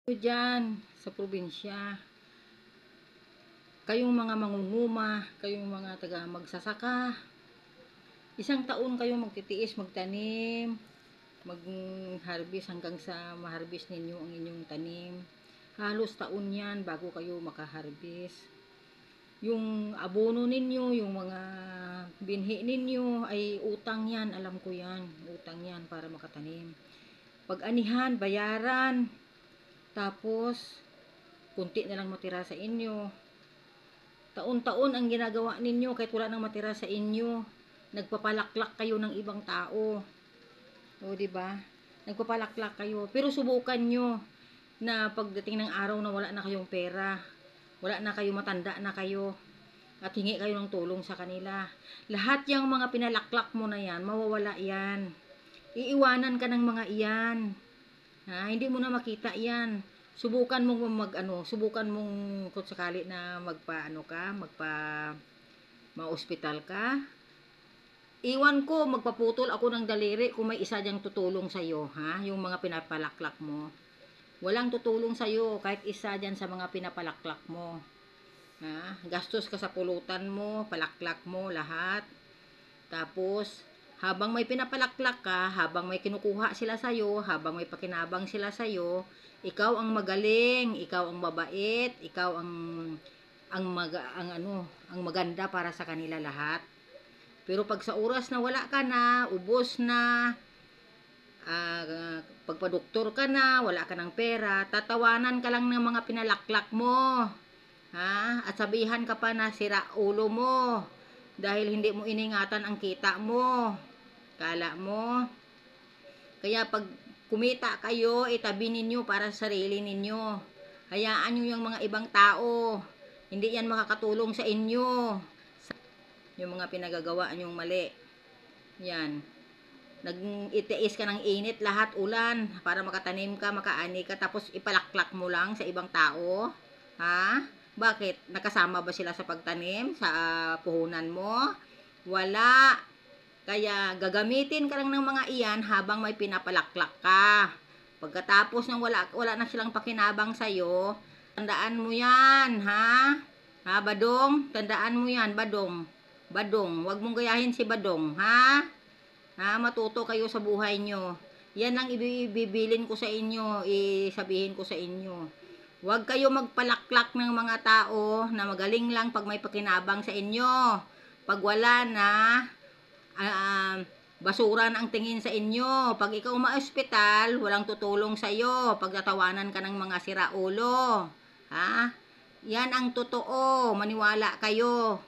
Diyan sa probinsya, kayong mga mangunguma, kayong mga taga magsasaka, isang taon kayo magtitiis, magtanim, mag-harvest hanggang sa ma-harvest ninyo ang inyong tanim. Halos taon yan bago kayo maka-harvest. Yung abono ninyo, yung mga binhi ninyo ay utang yan, alam ko yan, utang yan para makatanim. Pag anihan, bayaran, tapos kunti na lang matira sa inyo. Taon-taon ang ginagawa ninyo kahit wala nang matira sa inyo. Nagpapalaklak kayo ng ibang tao. O, di ba? Nagpapalaklak kayo. Pero subukan nyo na pagdating ng araw na wala na kayong pera, wala na kayo, matanda na kayo, at hingi kayo ng tulong sa kanila. Lahat yung mga pinalaklak mo na yan, mawawala yan. Iiwanan ka ng mga iyan. Hindi mo na makita yan. Subukan mong subukan mong kung sakali na ma-hospital ka. Iwan ko, magpaputol ako ng daliri kung may isa diyang tutulong sa iyo, yung mga pinapalaklak mo. Walang tutulong sa iyo kahit isa diyan sa mga pinapalaklak mo. Gastos ka sa pulutan mo, palaklak mo lahat. Tapos habang may pinapalaklak ka, habang may kinukuha sila sa'yo, habang may pakinabang sila sa'yo, ikaw ang magaling, ikaw ang mabait, ikaw ang maganda para sa kanila lahat. Pero pag sa oras na wala ka na, ubos na, pagpadoktor ka na, wala ka ng pera, tatawanan ka lang ng mga pinalaklak mo. At sabihan ka pa na sira ulo mo dahil hindi mo iningatan ang kita mo. Kala mo. Kaya pag kumita kayo, itabi ninyo para sa sarili ninyo. Hayaan nyo yung mga ibang tao. Hindi yan makakatulong sa inyo. Yung mga pinagagawa nyong mali. Yan. Nag-itiis ka ng init, lahat ulan, para makatanim ka, makaani ka, tapos ipalaklak mo lang sa ibang tao. Bakit? Nakasama ba sila sa pagtanim? Sa puhunan mo? Wala. Kaya gagamitin ka lang ng mga iyan habang may pinapalaklak ka. Pagkatapos ng wala na silang pakinabang sa'yo, tandaan mo yan, Badong? Tandaan mo yan, Badong. Badong, wag mong gayahin si Badong, matuto kayo sa buhay nyo. Yan ang ibibilin ko sa inyo, isabihin ko sa inyo. Huwag kayo magpalaklak ng mga tao na magaling lang pag may pakinabang sa inyo. Pag wala na, basuran ang tingin sa inyo. Pag ikaw ma-ospital, walang tutulong sa iyo. Pagtatawanan ka ng mga siraulo. Yan ang totoo. Maniwala kayo.